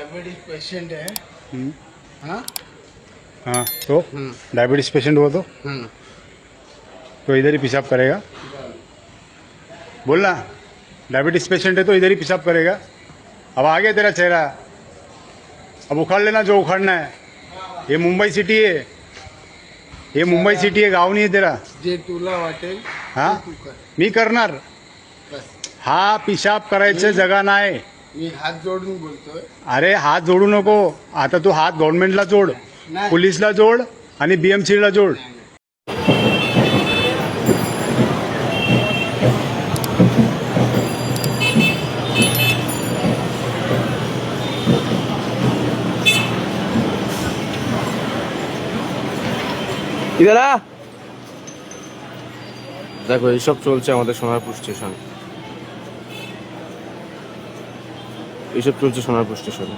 Diabetes patient है। हाँ हाँ तो डायबिटीज पेशेंट हुआ तो इधर ही पेशाब करेगा। बोलना, डायबिटीज पेशेंट है तो इधर ही पेशाब करेगा। अब आ गया तेरा चेहरा, अब उखाड़ लेना जो उखाड़ना है। ये मुंबई सिटी है, ये मुंबई सिटी आहे, गाव नाही आहे तेरा। जे तुला वाटेल हा ते तू कर मी करणार। बस। हा पिशाब करायचं जगा नाही। मी हात जोडून बोलतोय। अरे हात जोडू नको, आता तू हात गव्हर्नमेंटला जोड, नाही. पोलिसला जोड आणि बीएमसीला जोड। इधर आ দেখো এইসব চলছে আমাদের সোনারপুর স্টেশন, এইসব চলছে সোনারপুর স্টেশনে।